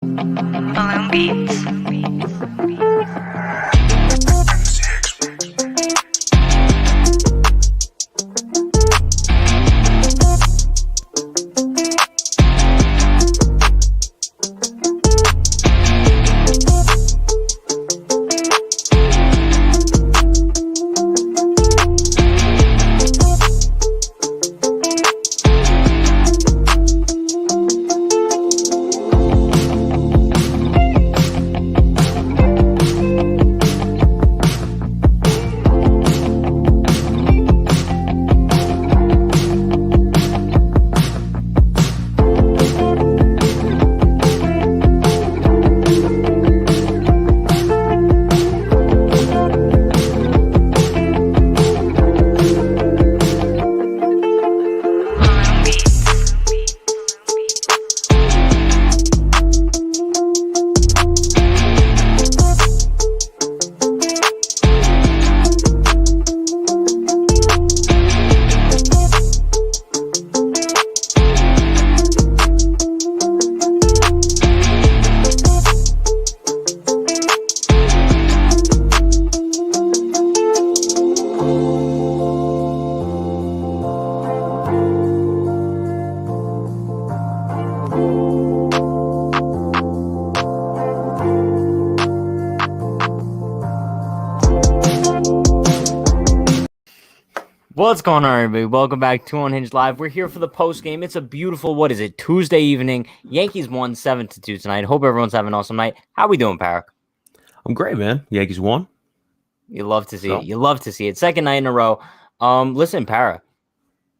Balloon Beats. What's going on, everybody? Welcome back to Unhinged Live. We're here for the post game. It's a beautiful, Tuesday evening. Yankees won 7-2 tonight. Hope everyone's having an awesome night. How we doing, Parrick? I'm great, man. Yankees won. You love to see it. You love to see it. Second night in a row. Listen, Parra,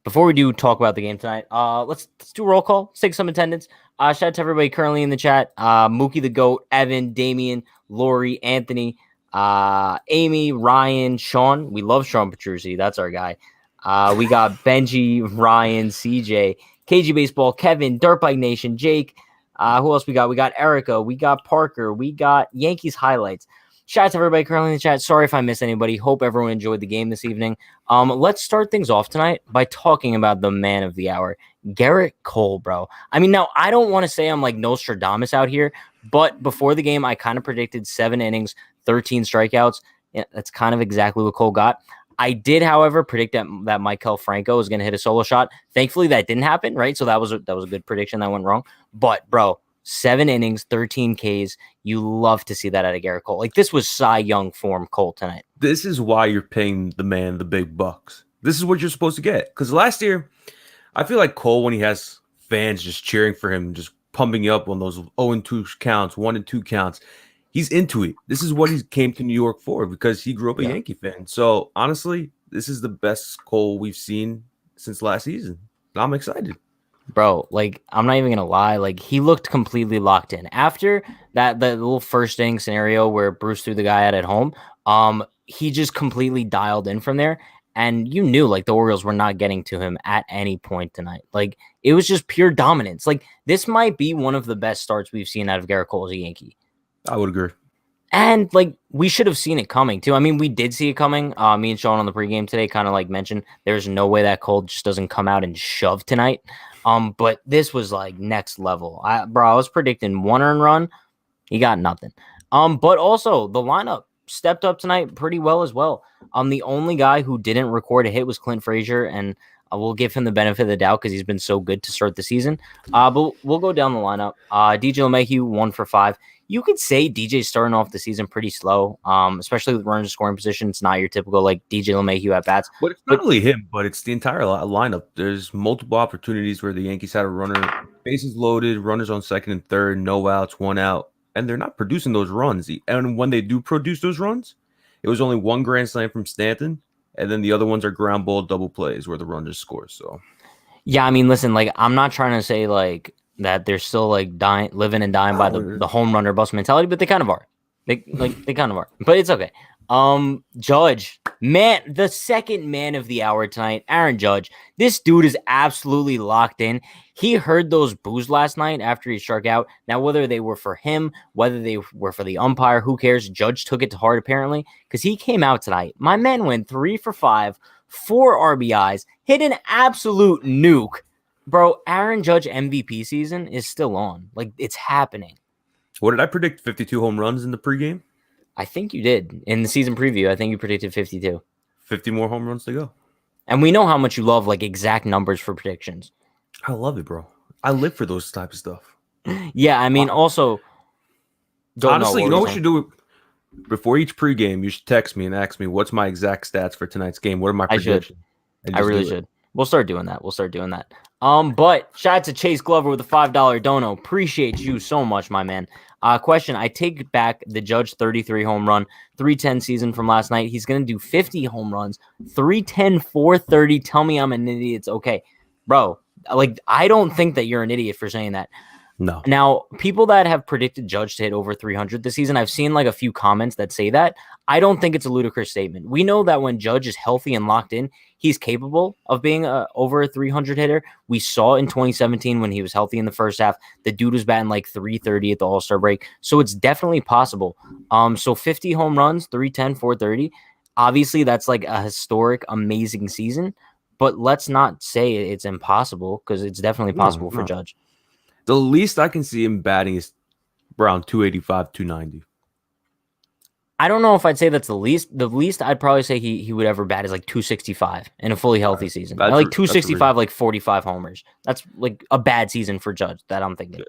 before we do talk about the game tonight, let's do a roll call. Let's take some attendance. Shout out to everybody currently in the chat. Mookie the Goat, Evan, Damian, Lori, Anthony, Amy, Ryan, Sean. We love Sean Petrucci. That's our guy. We got Benji, Ryan, CJ, KG Baseball, Kevin, Dirtbike Nation, Jake. Who else we got? We got Erica. We got Parker. We got Yankees highlights. Shout out to everybody currently in the chat. Sorry if I missed anybody. Hope everyone enjoyed the game this evening. Let's start things off tonight by talking about the man of the hour, Gerrit Cole, bro. I mean, now I don't want to say I'm like Nostradamus out here, but before the game, I kind of predicted 7 innings, 13 strikeouts. Yeah, that's kind of exactly what Cole got. I did, however, predict that Maikel Franco was going to hit a solo shot. Thankfully, that didn't happen, right? So that was a good prediction that went wrong. But, bro, 7 innings, 13 Ks. You love to see that out of Gerrit Cole. Like, this was Cy Young form Cole tonight. This is why you're paying the man the big bucks. This is what you're supposed to get. Because last year, I feel like Cole, when he has fans just cheering for him, just pumping you up on those 0-2 counts, 1-2 counts, he's into it. This is what he came to New York for because he grew up a Yankee fan. So, honestly, this is the best Cole we've seen since last season. I'm excited. Bro, like, I'm not even going to lie. Like, he looked completely locked in. After that little first inning scenario where Bruce threw the guy out at home, he just completely dialed in from there. And you knew, like, the Orioles were not getting to him at any point tonight. Like, it was just pure dominance. Like, this might be one of the best starts we've seen out of Gerrit Cole as a Yankee. I would agree. And, like, we should have seen it coming, too. I mean, we did see it coming. Me and Sean on the pregame today kind of, like, mentioned there's no way that Cole just doesn't come out and shove tonight. But this was, like, next level. I was predicting 1 earned run. He got nothing. But also, the lineup stepped up tonight pretty well as well. The only guy who didn't record a hit was Clint Frazier, and we'll give him the benefit of the doubt because he's been so good to start the season. But we'll go down the lineup. DJ LeMahieu, 1 for 5. You could say DJ's starting off the season pretty slow, especially with runners in scoring position. It's not your typical, like, DJ LeMahieu at bats. But it's not only him, but it's the entire lineup. There's multiple opportunities where the Yankees had a runner, bases loaded, runners on second and third, no outs, 1 out, and they're not producing those runs. And when they do produce those runs, it was only 1 grand slam from Stanton, and then the other ones are ground ball double plays where the runner scores. So, yeah, I mean, listen, like, I'm not trying to say, like, that they're still, like, living and dying by the home run or bust mentality, but they kind of are. They kind of are. But it's okay. Judge, man, the second man of the hour tonight, Aaron Judge. This dude is absolutely locked in. He heard those boos last night after he struck out. Now, whether they were for him, whether they were for the umpire, who cares? Judge took it to heart, apparently, because he came out tonight. My man went 3 for 5, 4 RBIs, hit an absolute nuke. Bro, Aaron Judge MVP season is still on. Like, it's happening. What did I predict? 52 home runs in the pregame? I think you did. In the season preview, I think you predicted 52. 50 more home runs to go. And we know how much you love like exact numbers for predictions. I love it, bro. I live for those type of stuff. Yeah, I mean, also, honestly, you know what we should do? Before each pregame, you should text me and ask me what's my exact stats for tonight's game. What are my predictions? I really should. We'll start doing that. But shout out to Chase Glover with a $5 dono. Appreciate you so much, my man. Question: I take back the Judge 33 home run, 310 season from last night. He's gonna do 50 home runs, 310, 430. Tell me I'm an idiot. It's okay, bro. Like, I don't think that you're an idiot for saying that. No. Now, people that have predicted Judge to hit over 300 this season, I've seen like a few comments that say that. I don't think it's a ludicrous statement. We know that when Judge is healthy and locked in, he's capable of being over a 300 hitter. We saw in 2017 when he was healthy in the first half, the dude was batting like 330 at the All-Star break. So it's definitely possible. So 50 home runs, 310, 430. Obviously, that's like a historic, amazing season. But let's not say it's impossible, because it's definitely possible for Judge. The least I can see him batting is around 285, 290. I don't know if I'd say that's the least. The least I'd probably say he would ever bat is like 265 in a fully healthy season. Like 265, like 45 homers. That's like a bad season for Judge, that I'm thinking.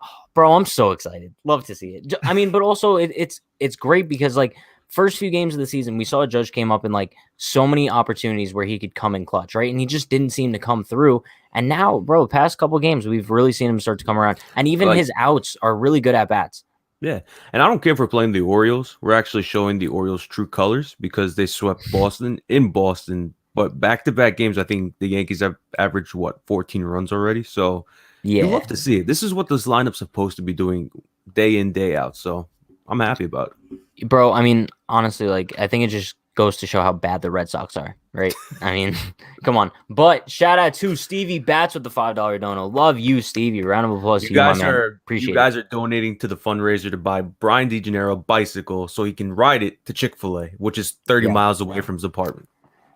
Oh, bro, I'm so excited. Love to see it. I mean, but also it's great because like first few games of the season, we saw Judge came up in like so many opportunities where he could come in clutch, right? And he just didn't seem to come through. And now, bro, past couple games, we've really seen him start to come around. And even his outs are really good at bats. Yeah. And I don't care if we're playing the Orioles. We're actually showing the Orioles' true colors because they swept Boston in Boston. But back-to-back games, I think the Yankees have averaged, 14 runs already? So you love to see it. This is what this lineup's supposed to be doing day in, day out. So I'm happy about it. Bro, I mean, honestly, like, I think it just goes to show how bad the Red Sox are, right? I mean, come on. But shout out to Stevie Bats with the $5 dono. Love you, Stevie. Round of applause to you, my man. Appreciate it. You guys are donating to the fundraiser to buy Brian DeGennaro a bicycle so he can ride it to Chick-fil-A, which is 30 miles away from his apartment.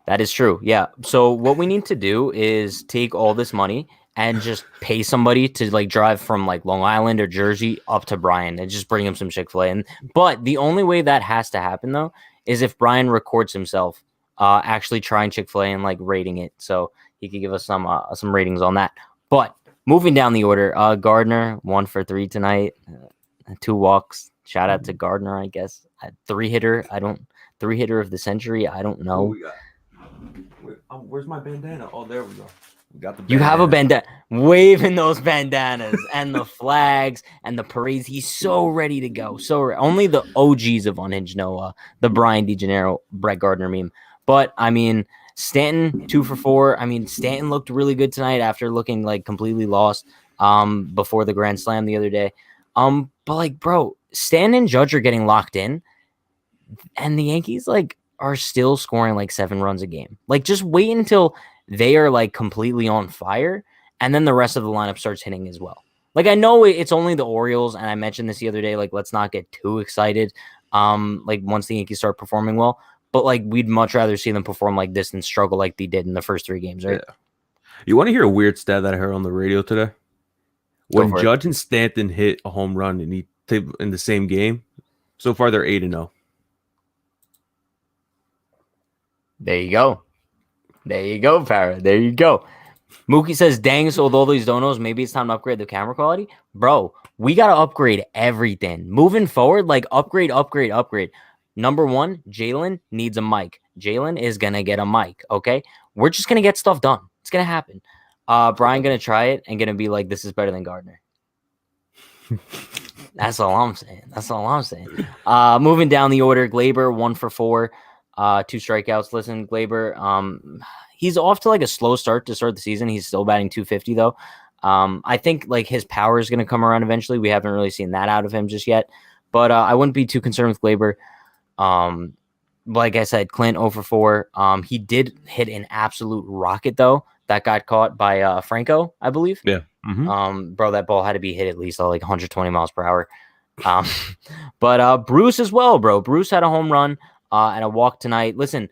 That is true. Yeah. So what we need to do is take all this money and just pay somebody to like drive from like Long Island or Jersey up to Brian and just bring him some Chick-fil-A. But the only way that has to happen though is if Brian records himself actually trying Chick-fil-A and like rating it, so he could give us some ratings on that. But moving down the order, Gardner 1 for 3 tonight, 2 walks. Shout out to Gardner, I guess. 3-hitter. 3-hitter of the century. I don't know. Where's my bandana? Oh, there we go. You have a bandana, waving those bandanas and the flags and the parades. He's so ready to go. Only the OGs of Unhinged know the Brian DeGennaro, Brett Gardner meme. But I mean, Stanton 2 for 4. I mean, Stanton looked really good tonight after looking like completely lost before the grand slam the other day. But like, bro, Stanton and Judge are getting locked in, and the Yankees like are still scoring like 7 runs a game. Like, just wait until they are like completely on fire, and then the rest of the lineup starts hitting as well. Like, I know it's only the Orioles, and I mentioned this the other day, like, let's not get too excited like once the Yankees start performing well, but like we'd much rather see them perform like this than struggle like they did in the first 3 games, right? Yeah. You want to hear a weird stat that I heard on the radio today? When Judge and Stanton hit a home run in the same game, so far they're 8-0. There you go. There you go, Farrah. There you go. Mookie says, dang, so with all these donos, maybe it's time to upgrade the camera quality. Bro, we got to upgrade everything. Moving forward, like upgrade. Number 1, Jalen needs a mic. Jalen is going to get a mic, okay? We're just going to get stuff done. It's going to happen. Brian going to try it and going to be like, this is better than Gardner. That's all I'm saying. Moving down the order, Glaber 1 for 4. 2 strikeouts. Listen, Glaber, he's off to like a slow start to start the season. He's still batting 250 though. I think like his power is going to come around eventually. We haven't really seen that out of him just yet, but I wouldn't be too concerned with Glaber. Like I said, Clint 0 for 4. He did hit an absolute rocket though. That got caught by Franco, I believe. Yeah. Mm-hmm. Bro, that ball had to be hit at least like 120 miles per hour. But Bruce as well, bro. Bruce had a home run and a walk tonight. Listen,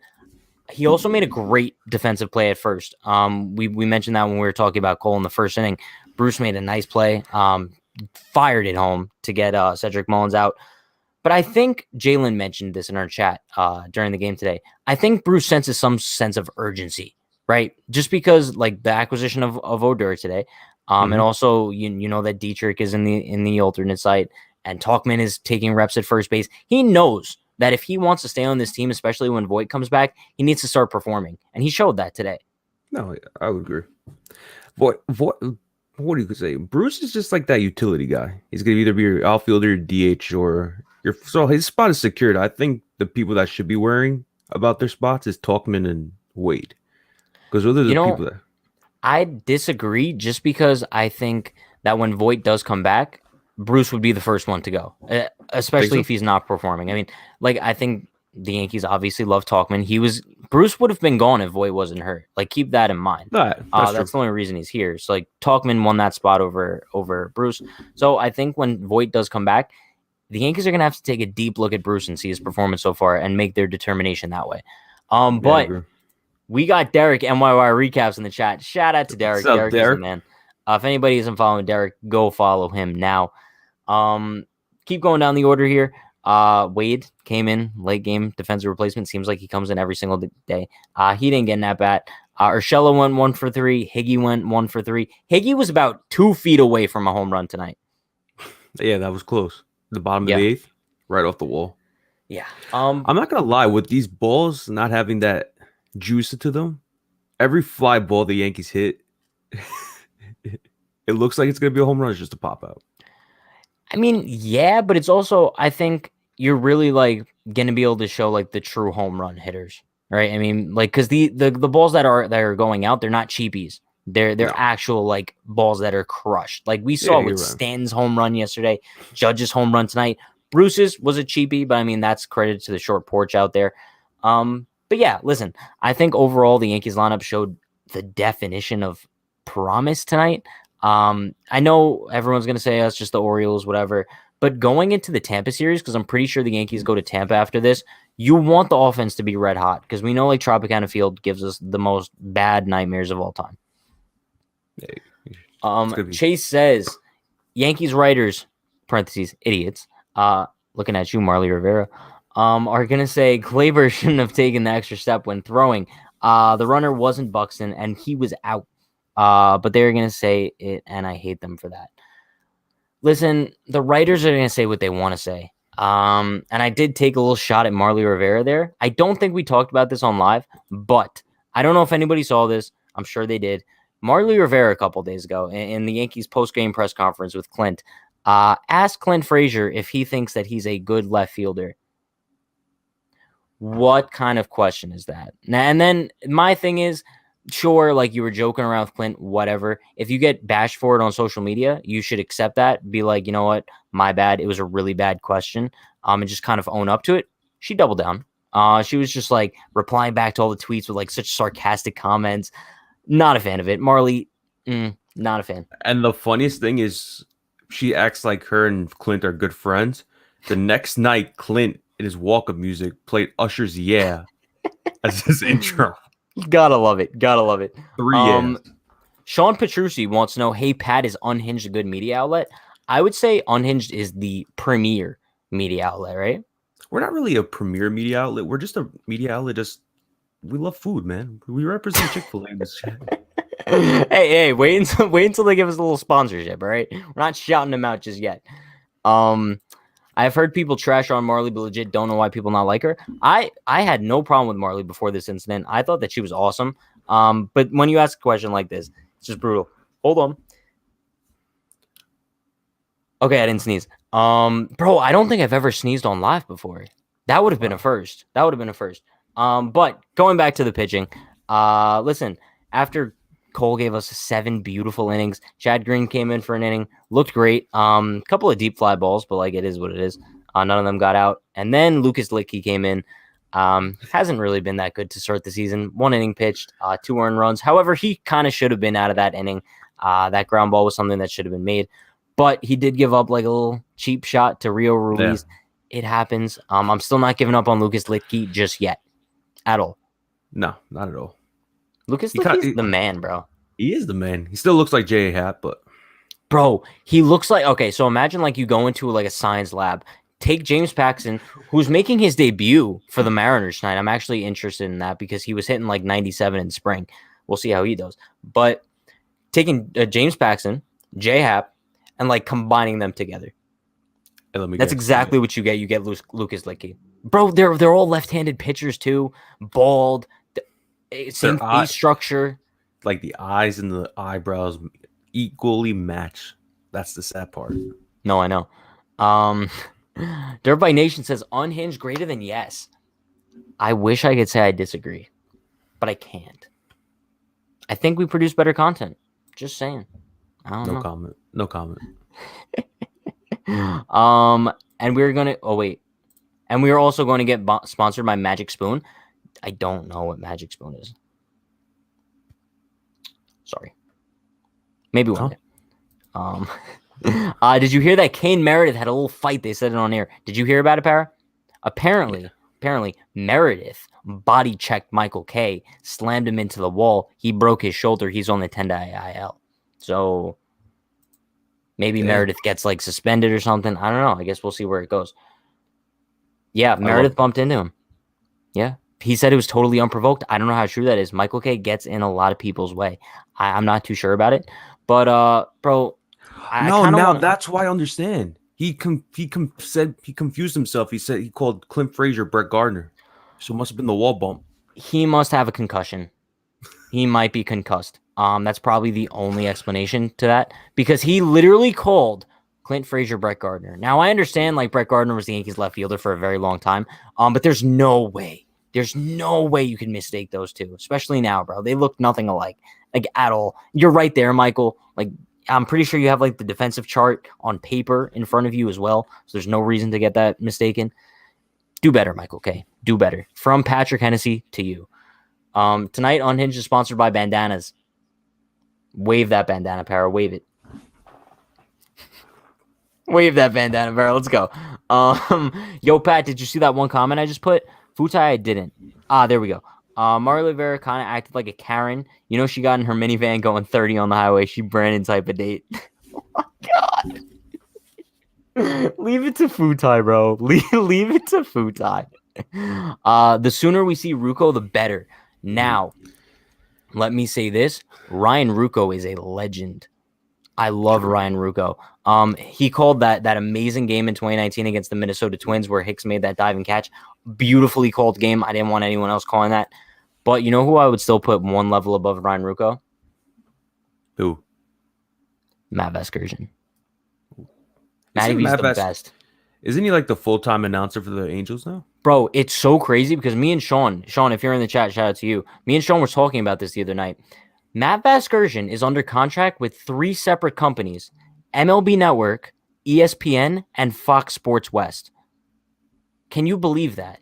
he also made a great defensive play at first. We mentioned that when we were talking about Cole in the first inning. Bruce made a nice play. fired it home to get Cedric Mullins out. But I think Jalen mentioned this in our chat during the game today. I think Bruce senses some sense of urgency, right? Just because like the acquisition of Odor today, and also you know that Dietrich is in the alternate site, and Talkman is taking reps at first base. He knows that if he wants to stay on this team, especially when Voit comes back, he needs to start performing, and he showed that today. No, I would agree. What do you say? Bruce is just like that utility guy. He's gonna either be your outfielder, DH, or so his spot is secured. I think the people that should be worrying about their spots is Talkman and Wade, because those are the people that. I disagree, just because I think that when Voit does come back, Bruce would be the first one to go, especially if he's not performing. I mean, like, I think the Yankees obviously love Talkman. Bruce would have been gone if Voit wasn't hurt. Like, keep that in mind. That's the only reason he's here. So, like, Talkman won that spot over Bruce. So I think when Voit does come back, the Yankees are going to have to take a deep look at Bruce and see his performance so far and make their determination that way. But we got Derek MYY recaps in the chat. Shout out to Derek. What's up, Derek? Is the man. If anybody isn't following Derek, go follow him now. Keep going down the order here. Wade came in late game defensive replacement. Seems like he comes in every single day. He didn't get an at bat. Urshela went 1 for 3. Higgy went 1 for 3. Higgy was about 2 feet away from a home run tonight. Yeah, that was close. The bottom of the 8th, right off the wall. Yeah. I'm not gonna lie, with these balls not having that juice to them, every fly ball the Yankees hit, it looks like it's gonna be a home run just to pop out. I mean, yeah, but it's also, I think you're really like gonna be able to show like the true home run hitters, right? I mean, like, because the balls that are going out, they're not cheapies. They're actual like balls that are crushed. Like we saw with Stanton's home run yesterday, Judge's home run tonight. Bruce's was a cheapie, but I mean that's credit to the short porch out there. But yeah, listen, I think overall the Yankees lineup showed the definition of promise tonight. I know everyone's gonna say it's just the Orioles, whatever. But going into the Tampa series, because I'm pretty sure the Yankees go to Tampa after this, you want the offense to be red hot because we know like Tropicana Field gives us the most bad nightmares of all time. Chase says Yankees writers (parentheses idiots) looking at you, Marley Rivera, are gonna say Gleyber shouldn't have taken the extra step when throwing. The runner wasn't Buxton and he was out. But they're gonna say it, and I hate them for that. Listen, the writers are gonna say what they want to say. And I did take a little shot at Marley Rivera there. I don't think we talked about this on live, but I don't know if anybody saw this. I'm sure they did. Marley Rivera a couple days ago in the Yankees post-game press conference with Clint asked Clint Frazier if he thinks that he's a good left fielder. What kind of question is that? And then my thing is, sure, like you were joking around with Clint, whatever. If you get bashed for it on social media, you should accept that. Be like, you know what? My bad. It was a really bad question. And just kind of own up to it. She doubled down. She was just like replying back to all the tweets with like such sarcastic comments. Not a fan of it. Marley, not a fan. And the funniest thing is she acts like her and Clint are good friends. The next night, Clint, in his walk-up music, played Usher's Yeah as his intro. Gotta love it. Gotta love it. 3 years. Sean Petrucci wants to know, hey, Pat, is Unhinged a good media outlet? I would say Unhinged is the premier media outlet, right? We're not really a premier media outlet. We're just a media outlet. We love food, man. We represent Chick-fil-A in this chat. Hey, wait until they give us a little sponsorship, all right? We're not shouting them out just yet. I've heard people trash on Marley, but legit don't know why people not like her. I had no problem with Marley before this incident. I thought that she was awesome. But when you ask a question like this, it's just brutal. Hold on. Okay, I didn't sneeze. Bro, I don't think I've ever sneezed on live before. That would have been a first. But going back to the pitching, listen, after Cole gave us 7 beautiful innings, Chad Green came in for an inning, looked great. Couple of deep fly balls, but like it is what it is. None of them got out. And then Lucas Littke came in. Hasn't really been that good to start the season. 1 inning pitched, 2 earned runs. However, he kind of should have been out of that inning. That ground ball was something that should have been made. But he did give up like a little cheap shot to Rio Ruiz. Yeah. It happens. I'm still not giving up on Lucas Littke just yet. At all. No, not at all. Lucas Littke's the man, bro. He is the man. He still looks like J.A. Happ, but Bro, he looks like, okay, so imagine like you go into like a science lab, take James Paxton, who's making his debut for the Mariners tonight. I'm actually interested in that because he was hitting like 97 in spring. We'll see how he does. But taking James Paxton, J-Hap, and like combining them together. That's exactly what you get. You get Lucas Licky. Bro, they're all left-handed pitchers too, bald, same face structure. Like the eyes and the eyebrows equally match. That's the sad part. No, I know. Dirt by Nation says Unhinged greater than yes. I wish I could say I disagree, but I can't. I think we produce better content. Just saying. I don't know. No comment. And we're gonna. Oh wait, and we are also going to get sponsored by Magic Spoon. I don't know what Magic Spoon is. Sorry. Maybe one day. Did you hear that Kane Meredith had a little fight? They said it on air. Did you hear about it, Para? Apparently, Meredith body checked Michael K, slammed him into the wall. He broke his shoulder. He's on the 10-day IL. So maybe Meredith gets like suspended or something. I don't know. I guess we'll see where it goes. Yeah, Meredith bumped into him. Yeah. He said it was totally unprovoked. I don't know how true that is. Michael K gets in a lot of people's way. I'm not too sure about it. But, bro, that's why I understand. He said he confused himself. He said he called Clint Frazier Brett Gardner. So it must have been the wall bump. He must have a concussion. He might be concussed. That's probably the only explanation to that because he literally called Clint Frazier Brett Gardner. Now, I understand like Brett Gardner was the Yankees left fielder for a very long time, but there's no way. There's no way you can mistake those two, especially now, bro. They look nothing alike, like at all. You're right there, Michael. Like, I'm pretty sure you have like the defensive chart on paper in front of you as well. So there's no reason to get that mistaken. Do better, Michael K. Do better. From Patrick Hennessy to you. Tonight, Unhinged is sponsored by bandanas. Wave that bandana, Para. Wave it. Wave that bandana, Para. Let's go. Yo, Pat, did you see that one comment I just put? Futai, I didn't. There we go. Mario Rivera kind of acted like a Karen. You know, she got in her minivan going 30 on the highway. She Brandon type of date. Oh, my God. Leave it to Futai, bro. Leave it to Futai. The sooner we see Rucco, the better. Now, let me say this. Ryan Rucco is a legend. I love Ryan Rucco. He called that amazing game in 2019 against the Minnesota Twins where Hicks made that diving catch. Beautifully called game. I didn't want anyone else calling that. But you know who I would still put one level above Ryan Rucco? Who? Matt Vasgersian. Matty V's the best. Isn't he like the full-time announcer for the Angels now? Bro, it's so crazy because me and Sean, if you're in the chat, shout out to you. Me and Sean were talking about this the other night. Matt Vasgersian is under contract with 3 separate companies, MLB Network, ESPN, and Fox Sports West. Can you believe that?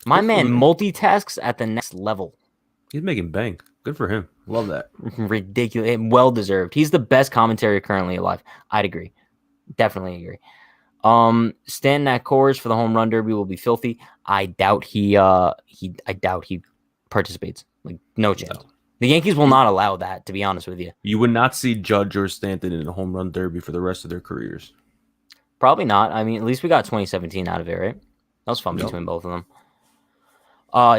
My man multitasks at the next level. He's making bank. Good for him. Love that. Ridiculous. Well-deserved. He's the best commentary currently alive. I'd agree. Definitely agree. Stanton at Coors for the home run derby will be filthy. I doubt he participates. Like, no chance. No. The Yankees will not allow that, to be honest with you. You would not see Judge or Stanton in a home run derby for the rest of their careers. Probably not. I mean, at least we got 2017 out of it, right? That was fun between both of them.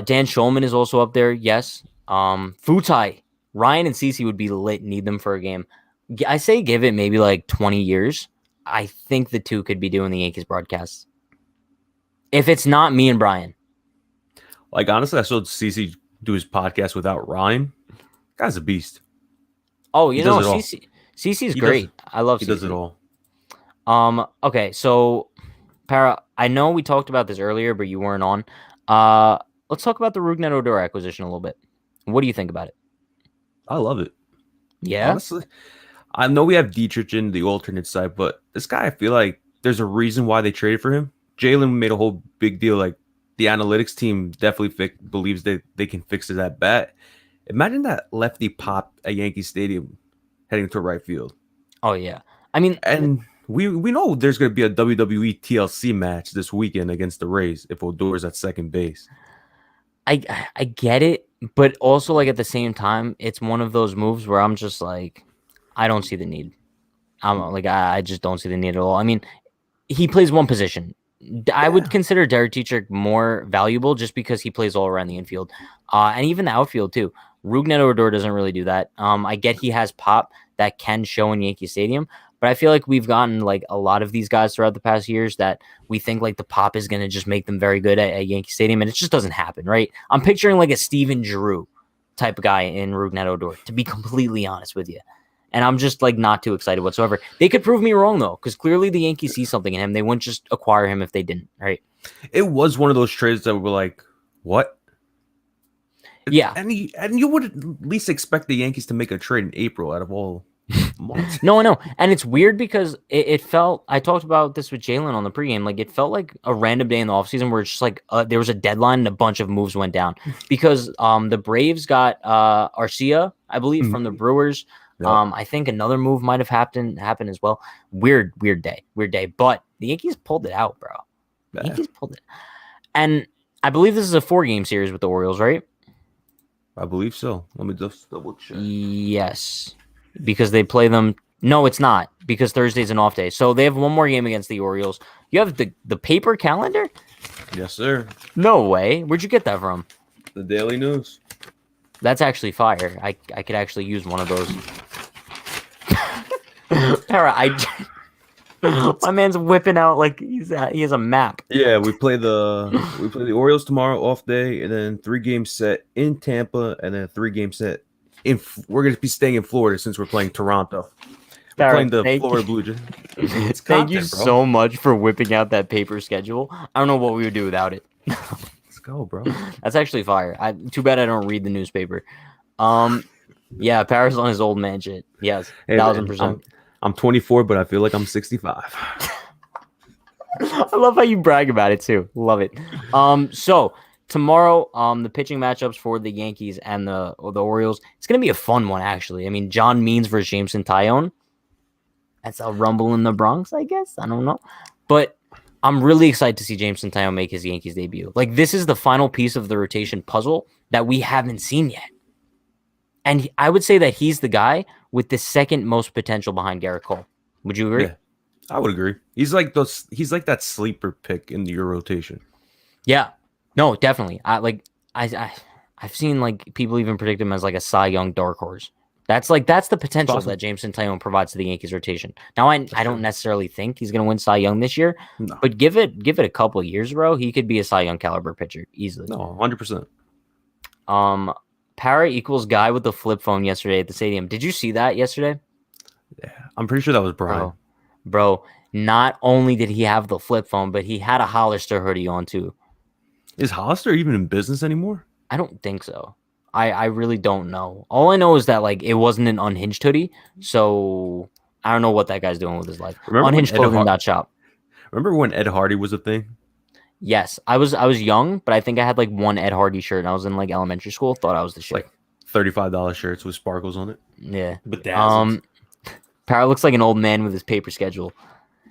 Dan Shulman is also up there, yes. Futai, Ryan and CeCe would be lit. Need them for a game. I say give it maybe like 20 years. I think the two could be doing the Yankees broadcasts. If it's not me and Brian. Like, honestly, I saw CeCe do his podcast without Ryan. Guy's a beast. Oh, you know, CeCe's great. I love CeCe. He does it all. Okay, so, Para, I know we talked about this earlier, but you weren't on. Let's talk about the Rougned Odor acquisition a little bit. What do you think about it? I love it. Yeah? Honestly, I know we have Dietrich in the alternate side, but this guy, I feel like there's a reason why they traded for him. Jalen made a whole big deal. Like, the analytics team definitely believes that they can fix it at bat. Imagine that lefty pop at Yankee Stadium heading to right field. Oh, yeah. I mean... And we know there's going to be a WWE TLC match this weekend against the Rays if Odor's at second base. I get it, but also, like, at the same time, it's one of those moves where I'm just like, I don't see the need. I just don't see the need at all. I mean, he plays one position. I would consider Derek Dietrich more valuable just because he plays all around the infield, and even the outfield too. Rougned Odor doesn't really do that. I get he has pop that can show in Yankee Stadium, but I feel like we've gotten like a lot of these guys throughout the past years that we think like the pop is going to just make them very good at Yankee Stadium, and it just doesn't happen, right? I'm picturing like a Steven Giroux type of guy in Rougned Odor, to be completely honest with you. And I'm just like not too excited whatsoever. They could prove me wrong though, because clearly the Yankees see something in him. They wouldn't just acquire him if they didn't, right? It was one of those trades that were like, what? Yeah. And you would at least expect the Yankees to make a trade in April out of all months. No, I know. And it's weird because it felt, I talked about this with Jalen on the pregame, like it felt like a random day in the offseason where it's just like there was a deadline and a bunch of moves went down because the Braves got Arcia, I believe, from the Brewers. Yep. I think another move might have happened as well. Weird day. But the Yankees pulled it out, bro. The Yankees pulled it. And I believe this is a 4-game series with the Orioles, right? I believe so. Let me just double check. Yes, because they play them. No, it's not, because Thursday's an off day. So they have one more game against the Orioles. You have the paper calendar? Yes, sir. No way. Where'd you get that from? The Daily News. That's actually fire. I could actually use one of those. Para, my man's whipping out like he has a map. Yeah, we play the Orioles tomorrow, off day, and then 3-game set in Tampa, and then a 3-game set in. We're going to be staying in Florida since we're playing Toronto. We're playing the Florida Blue Jays. Thank you so much for whipping out that paper schedule. I don't know what we would do without it. Let's go, bro. That's actually fire. Too bad I don't read the newspaper. Yeah, Paris on his old man shit. Yes, 1,000%. I'm 24, but I feel like I'm 65. I love how you brag about it too. Love it. So tomorrow, the pitching matchups for the Yankees and the Orioles, it's gonna be a fun one actually. I mean, John Means versus Jameson Taillon. That's a rumble in the Bronx, I guess. I don't know, but I'm really excited to see Jameson Taillon make his Yankees debut. Like, this is the final piece of the rotation puzzle that we haven't seen yet. And I would say that he's the guy with the second most potential behind Garrett Cole. Would you agree? Yeah, I would agree. He's like that sleeper pick in your rotation. Yeah. No, definitely. I've seen like people even predict him as like a Cy Young dark horse. That's the potential that Jameson Taillon provides to the Yankees rotation. Now I don't necessarily think he's gonna win Cy Young this year, but give it a couple of years, bro. He could be a Cy Young caliber pitcher easily. No, 100%. Para equals guy with the flip phone yesterday at the stadium. Did you see that yesterday? Yeah, I'm pretty sure that was Brian. Bro, not only did he have the flip phone, but he had a Hollister hoodie on too. Is Hollister even in business anymore? I don't think so. I really don't know. All I know is that like it wasn't an Unhinged hoodie, so I don't know what that guy's doing with his life. Unhingedclothing.shop. Remember when Ed Hardy was a thing? Yes, I was young, but I think I had like one Ed Hardy shirt, and I was in like elementary school. Thought I was the shit. Like $35 shirts with sparkles on it. Yeah. Bedazzled. Para looks like an old man with his paper schedule.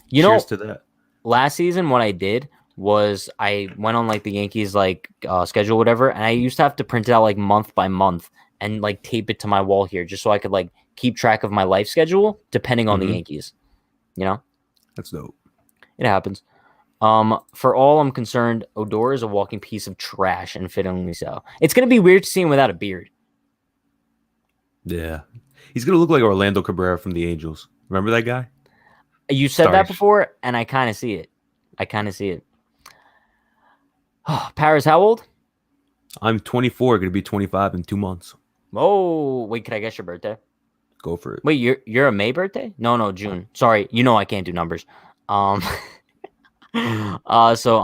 Cheers to that. Last season, what I did was I went on like the Yankees like schedule, whatever, and I used to have to print it out like month by month and like tape it to my wall here, just so I could like keep track of my life schedule depending on the Yankees. You know, that's dope. It happens. For all I'm concerned, Odor is a walking piece of trash, and fittingly so. It's gonna be weird to see him without a beard. Yeah, he's gonna look like Orlando Cabrera from the Angels. Remember that guy? You said that before, and I kind of see it. Oh, Paris, how old? I'm 24. Gonna be 25 in 2 months. Oh, wait, can I guess your birthday? Go for it. Wait, you're a May birthday? No, June. Sorry, I can't do numbers. So I'm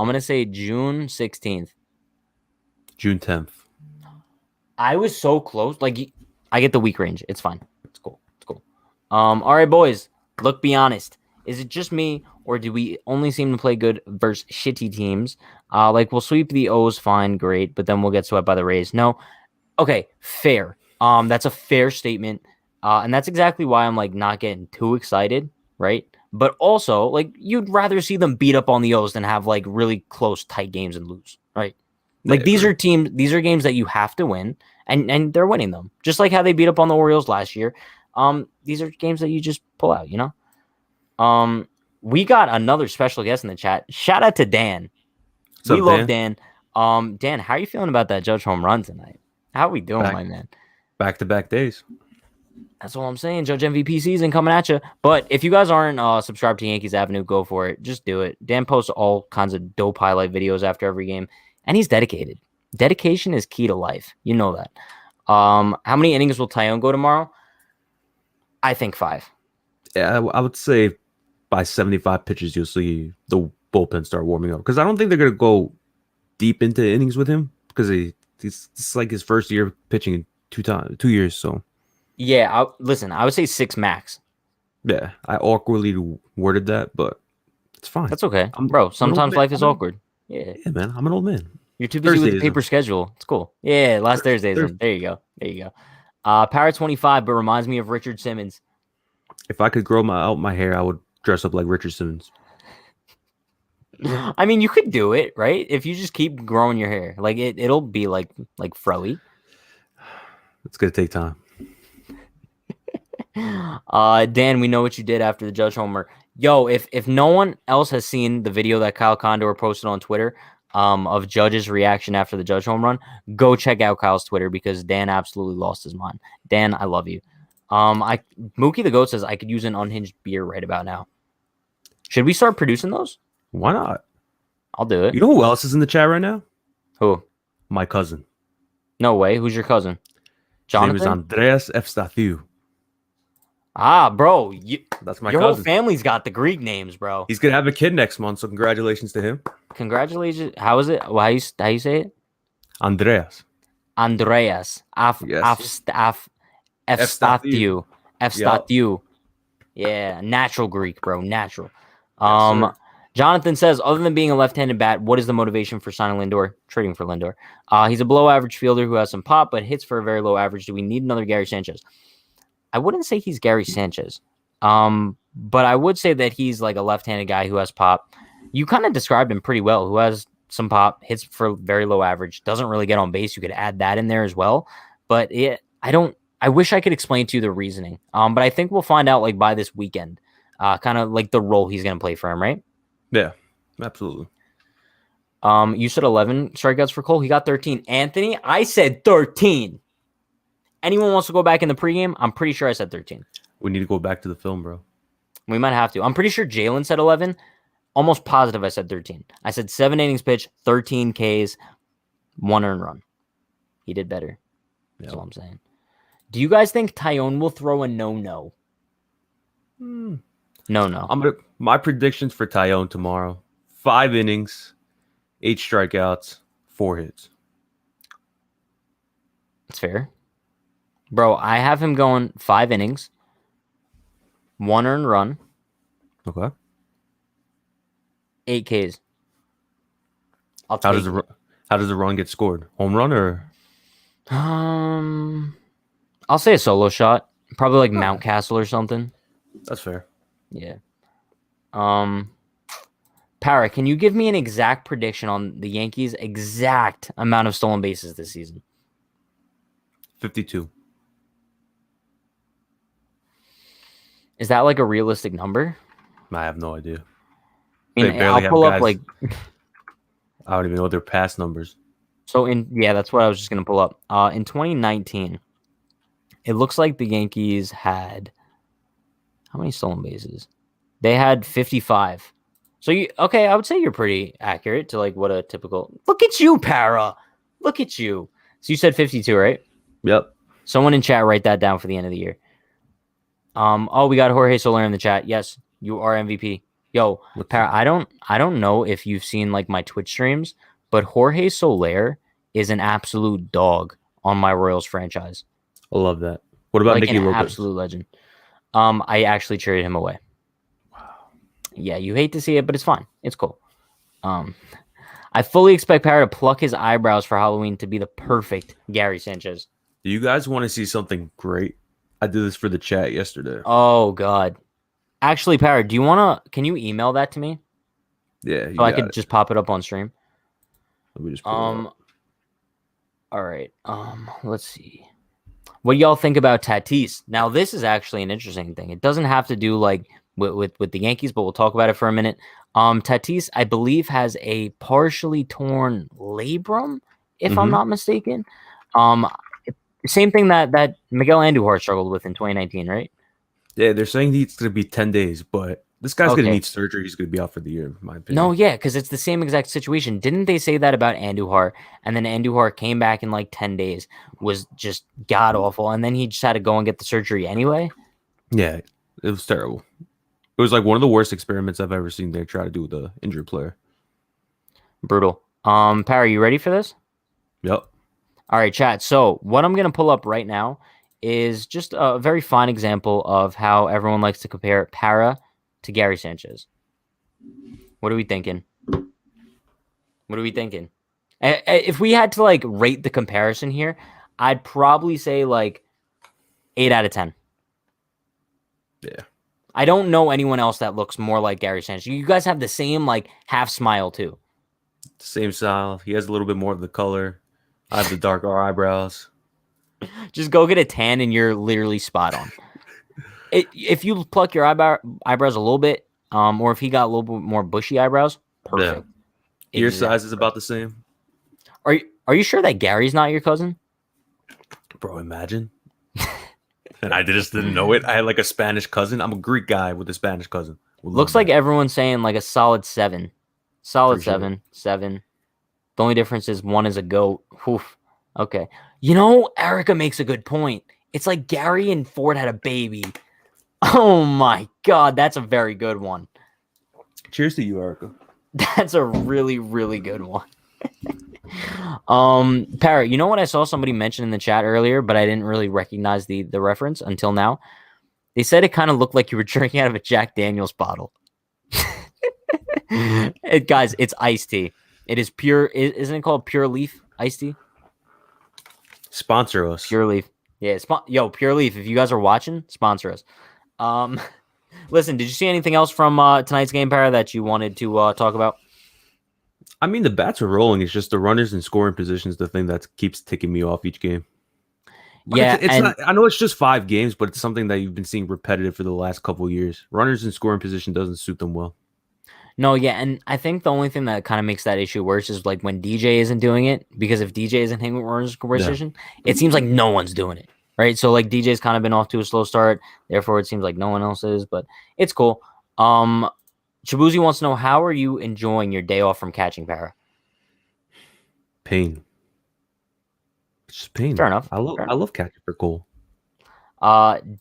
gonna say June 16th. June 10th. I was so close. Like, I get the week range. It's fine. It's cool. All right, boys. Look, be honest. Is it just me, or do we only seem to play good versus shitty teams? Like, we'll sweep the O's, fine, great, but then we'll get swept by the Rays. No. Okay, fair. That's a fair statement. And that's exactly why I'm like not getting too excited, right? But also, like, you'd rather see them beat up on the O's than have like really close, tight games and lose, right? Like, these are games that you have to win, and they're winning them. Just like how they beat up on the Orioles last year. These are games that you just pull out, you know? We got another special guest in the chat. Shout out to Dan. What's up, love Dan? Dan. Dan, how are you feeling about that Judge home run tonight? How are we doing, my man? Back-to-back days. That's all I'm saying. Judge MVP season coming at you. But if you guys aren't subscribed to Yankees Avenue, go for it. Just do it. Dan posts all kinds of dope highlight videos after every game, and he's dedicated. Dedication is key to life. You know that. How many innings will Tyone go tomorrow? I think 5. Yeah, I would say by 75 pitches, you'll see the bullpen start warming up. Because I don't think they're going to go deep into innings with him because it's like his first year pitching in 2 years. So yeah, listen, I would say 6 max. Yeah, I awkwardly worded that, but it's fine. That's okay, bro. Sometimes life is awkward. Yeah, man. I'm an old man. You're too busy with the paper schedule. It's cool. Yeah, last Thursday's in. There you go. Parrot 25, but reminds me of Richard Simmons. If I could grow out my hair, I would dress up like Richard Simmons. I mean, you could do it, right? If you just keep growing your hair, like it'll be like froey. It's gonna take time. Dan, we know what you did after the Judge homer. Yo, if no one else has seen the video that Kyle Condor posted on Twitter of Judge's reaction after the Judge home run, go check out Kyle's Twitter because Dan absolutely lost his mind. Dan, I love you. Mookie the Goat says I could use an unhinged beer right about now. Should we start producing those? Why not? I'll do it. You know who else is in the chat right now? Who? My cousin. No way. Who's your cousin? Jonathan? His name is Andreas Efstathiou. Ah, bro. That's my your cousin. Whole family's got the Greek names, bro. He's going to have a kid next month, so congratulations to him. Congratulations. How is it? How you say it? Andreas. Efstathiou. Efstathiou. Yeah, natural Greek, bro. Natural. Yes, Jonathan says, other than being a left-handed bat, what is the motivation for signing Lindor? Trading for Lindor. He's a below-average fielder who has some pop, but hits for a very low average. Do we need another Gary Sanchez? I wouldn't say he's Gary Sanchez, but I would say that he's like a left-handed guy who has pop. You kind of described him pretty well, who has some pop, hits for very low average, doesn't really get on base. You could add that in there as well. But I wish I could explain to you the reasoning. But I think we'll find out like by this weekend, kind of like the role he's going to play for him, right? Yeah, absolutely. You said 11 strikeouts for Cole. He got 13. Anthony, I said 13. Anyone wants to go back in the pregame? I'm pretty sure I said 13. We need to go back to the film, bro. We might have to. I'm pretty sure Jalen said 11. Almost positive I said 13. I said 7 innings pitched, 13 Ks, 1 earned run. He did better. That's all I'm saying. Do you guys think Tyone will throw a no-no? No. My predictions for Tyone tomorrow: 5 innings, 8 strikeouts, 4 hits. That's fair. Bro, I have him going 5 innings, 1 earned run. Okay. 8 Ks. How does the run get scored? Home run or? I'll say a solo shot. Probably like Mountcastle or something. That's fair. Yeah. Parra, can you give me an exact prediction on the Yankees' exact amount of stolen bases this season? 52. Is that like a realistic number? I have no idea. I mean, I'll pull up like. I don't even know their past numbers. So that's what I was just gonna pull up. In 2019, it looks like the Yankees had how many stolen bases? They had 55. So I would say you're pretty accurate to like what a typical. Look at you, Para. Look at you. So you said 52, right? Yep. Someone in chat write that down for the end of the year. We got Jorge Soler in the chat. Yes, you are MVP. Yo, Para, I don't know if you've seen like my Twitch streams, but Jorge Soler is an absolute dog on my Royals franchise. I love that. What about Nicky Lopez? Absolute legend. I actually traded him away. Wow. Yeah, you hate to see it, but it's fine. It's cool. I fully expect Para to pluck his eyebrows for Halloween to be the perfect Gary Sanchez. Do you guys want to see something great? I did this for the chat yesterday. Oh, God. Actually, Para, can you email that to me? Yeah. So I could just pop it up on stream. Let me just pull it up. All right. Let's see. What do y'all think about Tatis? Now, this is actually an interesting thing. It doesn't have to do like with the Yankees, but we'll talk about it for a minute. Tatis, I believe, has a partially torn labrum, if I'm not mistaken. Same thing that Miguel Andujar struggled with in 2019, right? Yeah, they're saying it's going to be 10 days, but this guy's going to need surgery. He's going to be out for the year, in my opinion. No, yeah, because it's the same exact situation. Didn't they say that about Andujar? And then Andujar came back in like 10 days, was just god awful, and then he just had to go and get the surgery anyway. Yeah, it was terrible. It was like one of the worst experiments I've ever seen they try to do with an injured player. Brutal. Parry, you ready for this? Yep. All right, chat. So what I'm going to pull up right now is just a very fine example of how everyone likes to compare Para to Gary Sanchez. What are we thinking? What are we thinking? If we had to like rate the comparison here, I'd probably say like 8 out of 10. Yeah. I don't know anyone else that looks more like Gary Sanchez. You guys have the same like half smile too. Same style. He has a little bit more of the color. I have the darker eyebrows. Just go get a tan and you're literally spot on. If you pluck your eyebrows a little bit, or if he got a little bit more bushy eyebrows, perfect. Yeah. Ear size is about the same. Are you sure that Gary's not your cousin? Bro, imagine. And I just didn't know it. I had like a Spanish cousin. I'm a Greek guy with a Spanish cousin. Looks like everyone's saying like a solid 7. Solid 7. 7. The only difference is one is a goat. Oof. Okay. You know, Erica makes a good point. It's like Gary and Ford had a baby. Oh my God. That's a very good one. Cheers to you, Erica. That's a really, really good one. Parrot, you know what I saw somebody mention in the chat earlier, but I didn't really recognize the reference until now. They said it kind of looked like you were drinking out of a Jack Daniels bottle. Guys, it's iced tea. It is pure. Isn't it called Pure Leaf iced tea? Sponsor us. Pure Leaf. Yeah, Pure Leaf. If you guys are watching, sponsor us. Listen, did you see anything else from tonight's game, Parrot, that you wanted to talk about? I mean, the bats are rolling. It's just the runners in scoring positions, the thing that keeps ticking me off each game. But yeah, it's not. I know it's just 5 games, but it's something that you've been seeing repetitive for the last couple of years. Runners in scoring position doesn't suit them well. No, yeah, and I think the only thing that kind of makes that issue worse is like when DJ isn't doing it, because if DJ isn't hitting runners in scoring position, it seems like no one's doing it, right? So like DJ's kind of been off to a slow start, therefore it seems like no one else is, but it's cool. Shabuzi wants to know, how are you enjoying your day off from catching, Para? Pain. It's just pain. Fair enough. I love catching for Cole.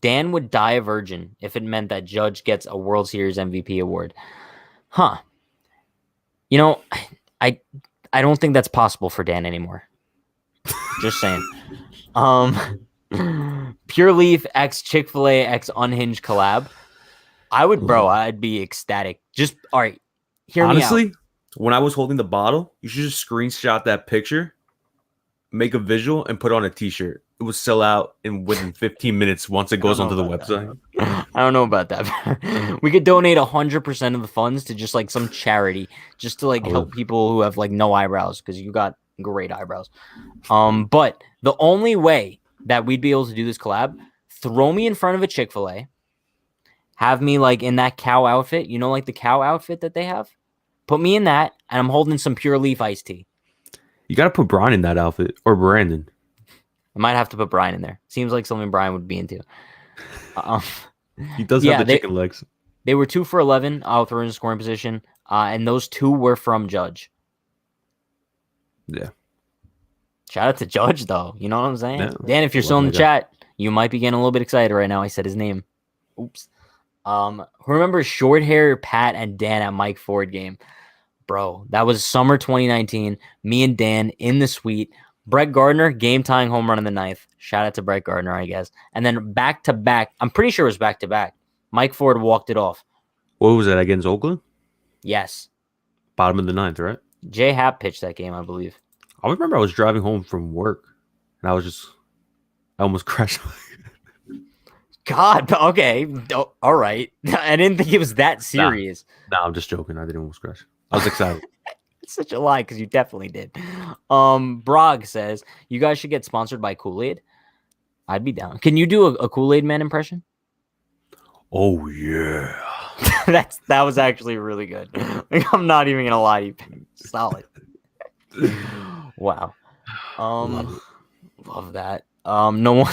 Dan would die a virgin if it meant that Judge gets a World Series MVP award. Huh. You know, I don't think that's possible for Dan anymore. Just saying. Pure Leaf X Chick-fil-A X Unhinged collab. I'd be ecstatic. Just all right. Honestly, when I was holding the bottle, you should just screenshot that picture, make a visual, and put on a t-shirt. It will sell out within 15 minutes once it goes onto the website. I don't know about that. We could donate 100% of the funds to just like some charity, just to like help people who have like no eyebrows, because you got great eyebrows. But the only way that we'd be able to do this collab, throw me in front of a Chick-fil-A, have me like in that cow outfit, you know, like the cow outfit that they have. Put me in that, and I'm holding some Pure Leaf iced tea. You got to put Brian in that outfit, or Brandon. I might have to put Brian in there. Seems like something Brian would be into. He does have the chicken legs. They were 2 for 11 out there in scoring position, and those 2 were from Judge. Yeah. Shout out to Judge, though. You know what I'm saying? Yeah. Dan, if you're still in the chat, you might be getting a little bit excited right now. I said his name. Oops. Remember short hair Pat and Dan at Mike Ford game? Bro, that was summer 2019. Me and Dan in the suite. Brett Gardner, game-tying home run in the 9th. Shout out to Brett Gardner, I guess. And then back-to-back. I'm pretty sure it was back-to-back. Mike Ford walked it off. What was that, against Oakland? Yes. Bottom of the 9th, right? Jay Happ pitched that game, I believe. I remember I was driving home from work, and I almost crashed. God, okay. All right. I didn't think it was that serious. Nah, I'm just joking. I didn't almost crash. I was excited. It's such a lie, because you definitely did. Brog says, you guys should get sponsored by Kool-Aid. I'd be down. Can you do a Kool-Aid Man impression? Oh, yeah. That was actually really good. Like, I'm not even gonna lie to you. Solid. Wow. Love that. No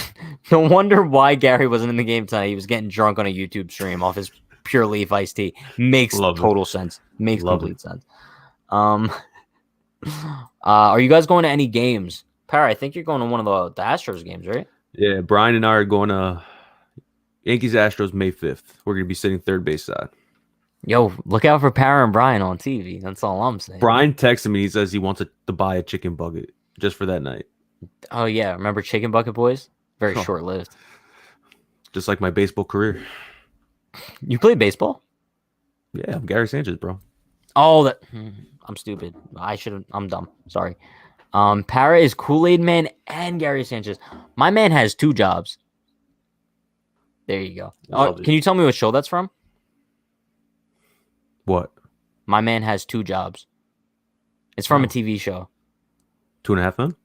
wonder why Gary wasn't in the game tonight. He was getting drunk on a YouTube stream off his Pure Leaf iced tea. Makes total sense. Makes complete sense. Are you guys going to any games? Parra, I think you're going to one of the Astros games, right? Yeah, Brian and I are going to Yankees Astros May 5th. We're going to be sitting third base side. Yo, look out for Parra and Brian on TV. That's all I'm saying. Brian texted me. He says he wants to buy a chicken bucket just for that night. Oh, yeah. Remember Chicken Bucket Boys? Very short-lived. Just like my baseball career. You played baseball? Yeah, I'm Gary Sanchez, bro. Oh, I'm stupid. I'm dumb. Sorry. Parra is Kool-Aid Man and Gary Sanchez. My man has 2 jobs. There you go. Can you tell me what show that's from? What? My man has 2 jobs. It's from a TV show. 2.5 Men?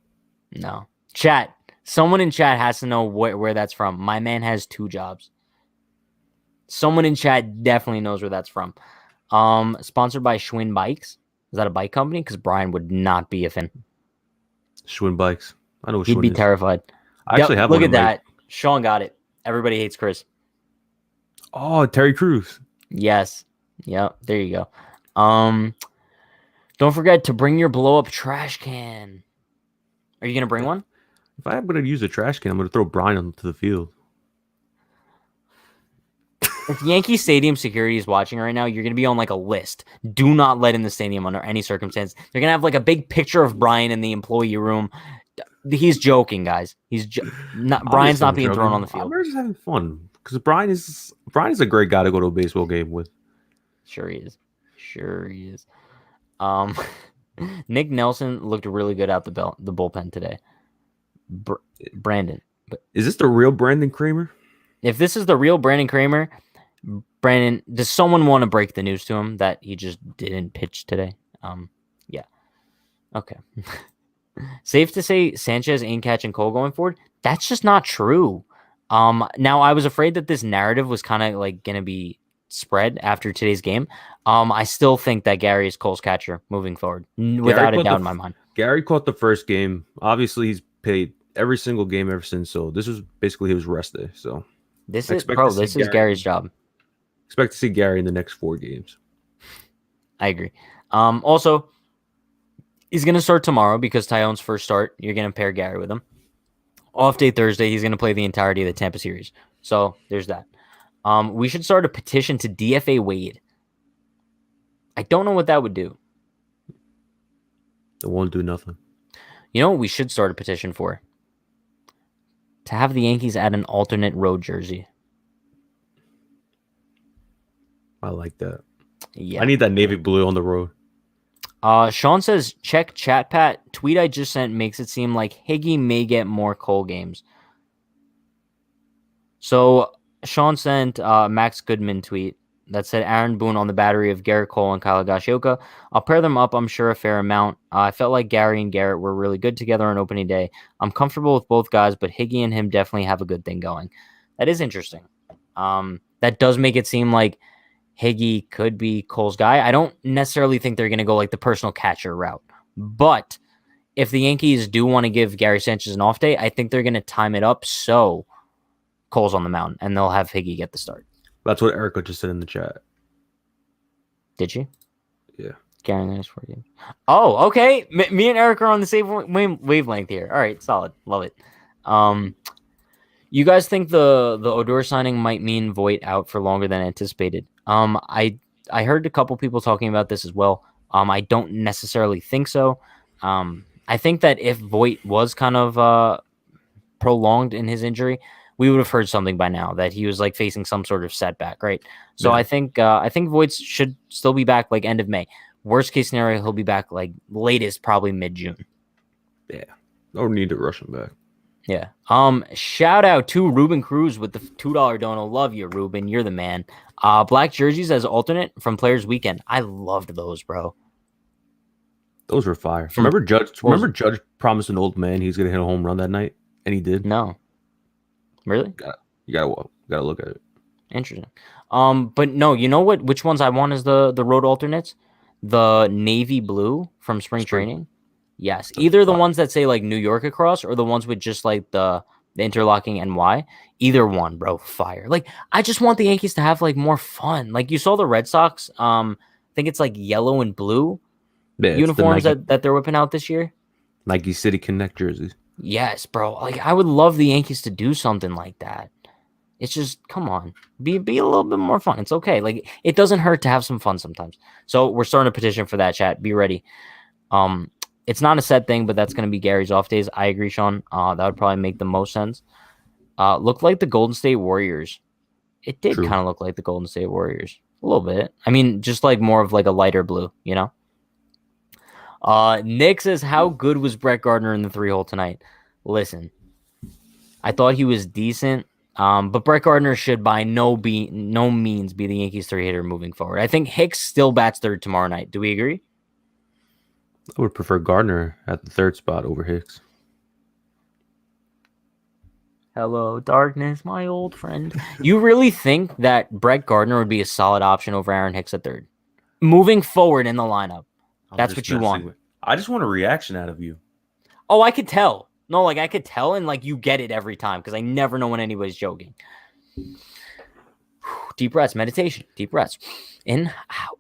No. Chat. Someone in chat has to know where that's from. My man has 2 jobs. Someone in chat definitely knows where that's from. Sponsored by Schwinn Bikes. Is that a bike company? Because Brian would not be a fan. Schwinn Bikes. I know what He'd Schwinn be is. terrified. I actually have Look one. at that. Sean got it. Everybody hates Chris. Oh, Terry Crews. Yes. Yep. There you go. Don't forget to bring your blow-up trash can. Are you going to bring one? If I'm going to use a trash can, I'm going to throw Brian onto the field. If Yankee Stadium security is watching right now, you're going to be on like a list. Do not let in the stadium under any circumstance. They're going to have like a big picture of Brian in the employee room. He's joking, guys. Brian's not being thrown on the field. We're just having fun because Brian is a great guy to go to a baseball game with. Sure he is. Nick Nelson looked really good out the bullpen today. Brandon. Is this the real Brandon Kramer? If this is the real Brandon Kramer, Brandon, does someone want to break the news to him that he just didn't pitch today? Yeah. Okay. Safe to say Sanchez ain't catching Cole going forward? That's just not true. Now I was afraid that this narrative was kind of like going to be spread after today's game. I still think that Gary is Cole's catcher moving forward, without a doubt in my mind. Gary caught the first game. Obviously, he's played every single game ever since. So this was basically his rest day. So this is Gary's job. Expect to see Gary in the next 4 games. I agree. Also, he's going to start tomorrow because Tyone's first start. You're going to pair Gary with him. Off day Thursday, he's going to play the entirety of the Tampa series. So there's that. We should start a petition to DFA Wade. I don't know what that would do. It won't do nothing. You know what we should start a petition for? To have the Yankees add an alternate road jersey. I like that. Yeah. I need that navy blue on the road. Sean says, check chat, Pat. Tweet I just sent makes it seem like Higgy may get more Cole games. So Sean sent Max Goodman tweet that said Aaron Boone on the battery of Garrett Cole and Kyle Gashioka. I'll pair them up, I'm sure, a fair amount. I felt like Gary and Garrett were really good together on opening day. I'm comfortable with both guys, but Higgy and him definitely have a good thing going. That is interesting. That does make it seem like Higgy could be Cole's guy. I don't necessarily think they're going to go like the personal catcher route. But if the Yankees do want to give Gary Sanchez an off day, I think they're going to time it up so Cole's on the mound and they'll have Higgy get the start. That's what Erica just said in the chat. Did she? Yeah. Gary in the next 4 games. Oh, okay. Me and Eric are on the same wavelength here. All right, solid. Love it. You guys think the Odor signing might mean Voit out for longer than anticipated? I heard a couple people talking about this as well. I don't necessarily think so. I think that if Voit was kind of prolonged in his injury, we would have heard something by now that he was like facing some sort of setback, right? So yeah. I think Voit should still be back like end of May. Worst case scenario, he'll be back like latest probably mid-June. Yeah, no need to rush him back. Yeah. Shout out to Ruben Cruz with the $2 dono. Love you, Ruben. You're the man. Black jerseys as alternate from Players Weekend. I loved those, bro. Those were fire. Remember Judge promised an old man he's gonna hit a home run that night, and he did. No. Really? You gotta look at it. Interesting. But no, you know what? Which ones I want as the road alternates? The navy blue from spring training. Yes, either the ones that say like New York across, or the ones with just like the interlocking NY. Either one, bro. Fire. Like I just want the Yankees to have like more fun. Like you saw the Red Sox. I think it's like yellow and blue uniforms that they're whipping out this year. Nike City Connect jerseys. Yes, bro. Like I would love the Yankees to do something like that. It's just, come on, be a little bit more fun. It's okay. Like it doesn't hurt to have some fun sometimes. So we're starting a petition for that, chat. Be ready. It's not a set thing, but that's going to be Gary's off days. I agree, Sean. That would probably make the most sense. Looked like the Golden State Warriors. It did kind of look like the Golden State Warriors a little bit. I mean, just like more of like a lighter blue, you know? Nick says, how good was Brett Gardner in the 3-hole tonight? Listen, I thought he was decent. But Brett Gardner should by no means be the Yankees 3-hitter moving forward. I think Hicks still bats third tomorrow night. Do we agree? I would prefer Gardner at the third spot over Hicks. Hello, darkness, my old friend. You really think that Brett Gardner would be a solid option over Aaron Hicks at third? Moving forward in the lineup. That's what you want. I just want a reaction out of you. Oh, I could tell. No, like I could tell, and like you get it every time because I never know when anybody's joking. Deep breaths, meditation, deep breaths. In, out.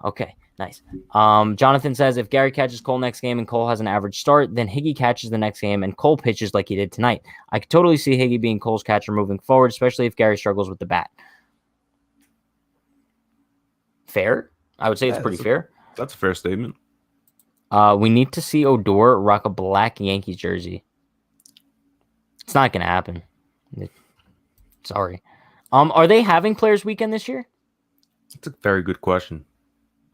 Okay, nice. Jonathan says if Gary catches Cole next game and Cole has an average start, then Higgy catches the next game and Cole pitches like he did tonight. I could totally see Higgy being Cole's catcher moving forward, especially if Gary struggles with the bat. Fair? I would say it's pretty fair. That's a fair statement. We need to see Odor rock a black Yankees jersey. It's not going to happen. Sorry. Are they having Players Weekend this year? That's a very good question.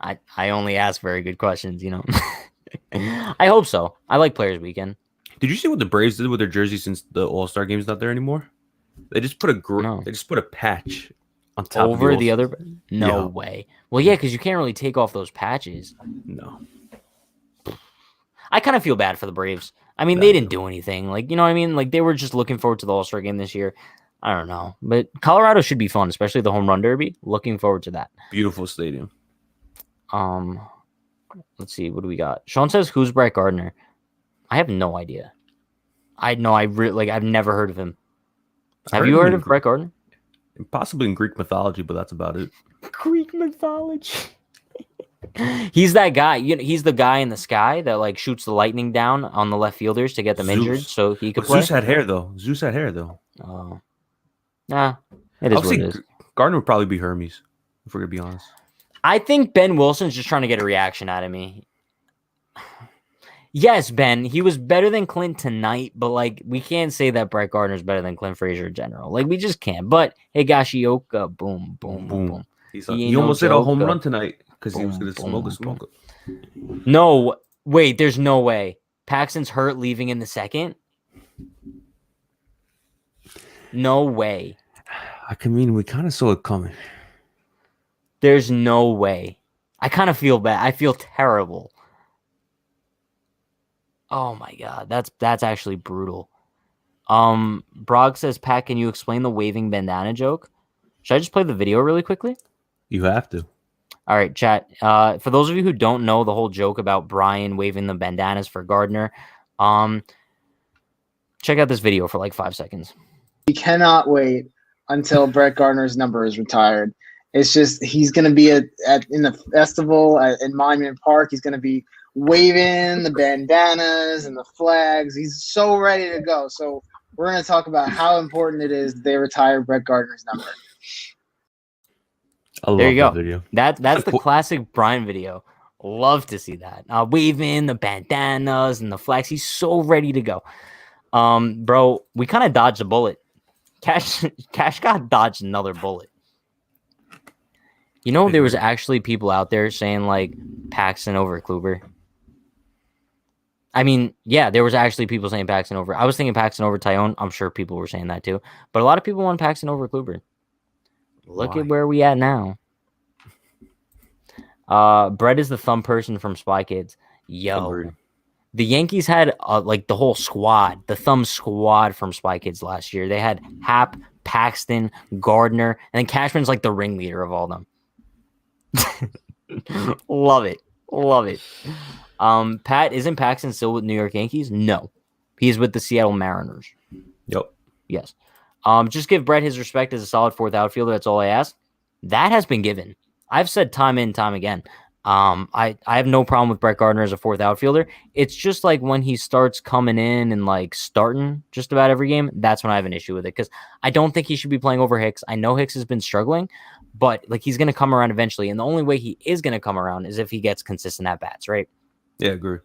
I only ask very good questions, you know. I hope so. I like Players Weekend. Did you see what the Braves did with their jersey since the All-Star game's not there anymore? They just put a patch on top over of the other. No way. Well, yeah, because you can't really take off those patches. No. I kind of feel bad for the Braves. I mean, they didn't do anything. Like, you know what I mean? Like, they were just looking forward to the All-Star game this year. I don't know. But Colorado should be fun, especially the Home Run Derby. Looking forward to that. Beautiful stadium. Let's see. What do we got? Sean says, who's Brett Gardner? I have no idea. I've never heard of him. Have you heard of Brett Gardner? Possibly in Greek mythology, but that's about it. Greek mythology. He's that guy. He's the guy in the sky that like shoots the lightning down on the left fielders to get them injured, so he could play. Zeus had hair though. Oh, nah. It is what it is. Gardner would probably be Hermes, if we're gonna be honest. I think Ben Wilson's just trying to get a reaction out of me. Yes, Ben, he was better than Clint tonight, but like we can't say that Brett Gardner's better than Clint Frazier in general. Like we just can't. But Higashioka, boom, boom, boom. He almost hit a home run tonight because he was going to smoke. No, wait, there's no way. Paxton's hurt leaving in the second? No way. I mean, we kind of saw it coming. There's no way. I kind of feel bad. I feel terrible. Oh my God, that's actually brutal. Brog says, Pat, can you explain the waving bandana joke? Should I just play the video really quickly? You have to. All right, chat. For those of you who don't know the whole joke about Brian waving the bandanas for Gardner, check out this video for like 5 seconds. We cannot wait until Brett Gardner's number is retired. It's just he's going to be in the festival in Monument Park. He's going to be waving the bandanas and the flags. He's so ready to go. So we're going to talk about how important it is they retire Brett Gardner's number. There you go. Video. That's the classic Brian video. Love to see that. Waving the bandanas and the flags. He's so ready to go. Bro, we kind of dodged a bullet. Cash got dodged another bullet. You know, there was actually people out there saying like Paxton over Kluber. I mean, yeah, there was actually people saying Paxton over. I was thinking Paxton over Tyone. I'm sure people were saying that too. But a lot of people want Paxton over Kluber. Look at where we at now. Brett is the thumb person from Spy Kids. Yo, the Yankees had like the whole squad, the thumb squad from Spy Kids last year. They had Hap, Paxton, Gardner, and then Cashman's like the ringleader of all of them. Love it. Pat, isn't Paxton still with New York Yankees? No. He's with the Seattle Mariners. Yep. Yes. Just give Brett his respect as a solid fourth outfielder. That's all I ask. That has been given. I've said time in, time again. I have no problem with Brett Gardner as a fourth outfielder. It's just like when he starts coming in and like starting just about every game, that's when I have an issue with it, because I don't think he should be playing over Hicks. I know Hicks has been struggling, but like he's going to come around eventually, and the only way he is going to come around is if he gets consistent at bats, right? Yeah, I agree.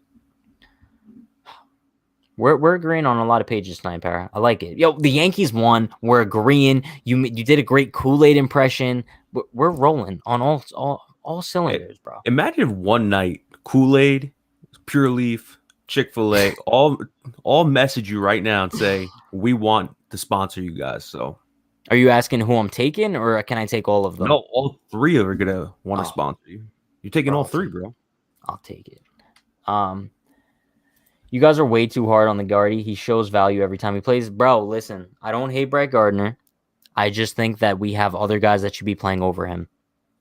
We're agreeing on a lot of pages tonight, Para. I like it. Yo, the Yankees won. We're agreeing. You did a great Kool-Aid impression. We're rolling on all cylinders, bro. Imagine if one night Kool-Aid, Pure Leaf, Chick-fil-A all message you right now and say, we want to sponsor you guys. So are you asking who I'm taking, or can I take all of them? No, all three are gonna want to sponsor you. You're taking all three, bro. I'll take it. You guys are way too hard on the Gardy. He shows value every time he plays. Bro, listen, I don't hate Brett Gardner. I just think that we have other guys that should be playing over him.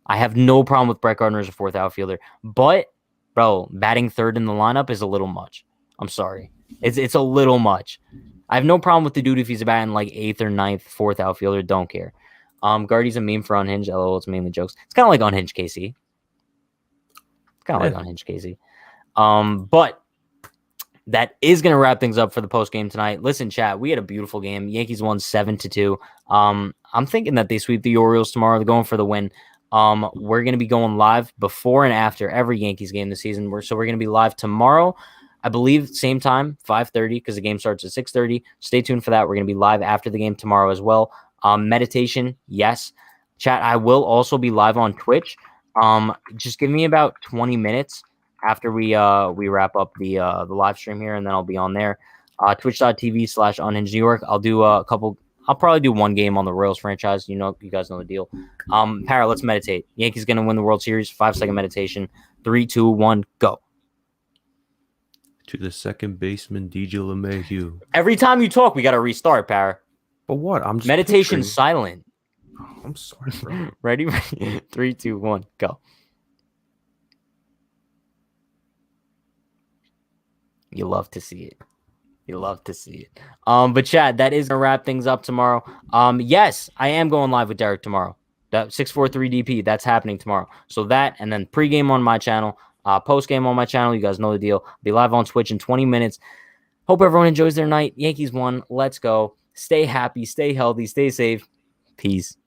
I have no problem with Brett Gardner as a fourth outfielder, but bro, batting third in the lineup is a little much. I'm sorry. It's a little much. I have no problem with the dude if he's batting like eighth or ninth, fourth outfielder. Don't care. Gardy's a meme for Unhinged. LOL, it's mainly jokes. It's kind of like Unhinged KC. Like Unhinged KC. But that is going to wrap things up for the post game tonight. Listen, chat, we had a beautiful game. Yankees won 7-2. I'm thinking that they sweep the Orioles tomorrow. They're going for the win. We're going to be going live before and after every Yankees game this season. So we're going to be live tomorrow, I believe, same time, 5:30, because the game starts at 6:30. Stay tuned for that. We're going to be live after the game tomorrow as well. Meditation, yes. Chat, I will also be live on Twitch. Just give me about 20 minutes after we wrap up the live stream here, and then I'll be on there. Twitch.tv/Unhinged New York. I'll probably do one game on the Royals franchise. You guys know the deal. Para, let's meditate. Yankees gonna win the World Series. 5-second meditation. 3, 2, 1, go. To the second baseman, DJ LeMahieu. Every time you talk, we gotta restart, Para. But what? I'm just meditation silent. I'm sorry, bro. Ready? 3, 2, 1, go. You love to see it. But Chad, that is gonna wrap things up tomorrow. Yes, I am going live with Derek tomorrow. That 643 DP, that's happening tomorrow. So that, and then pregame on my channel, postgame on my channel. You guys know the deal. I'll be live on Twitch in 20 minutes. Hope everyone enjoys their night. Yankees won. Let's go. Stay happy, stay healthy, stay safe. Peace.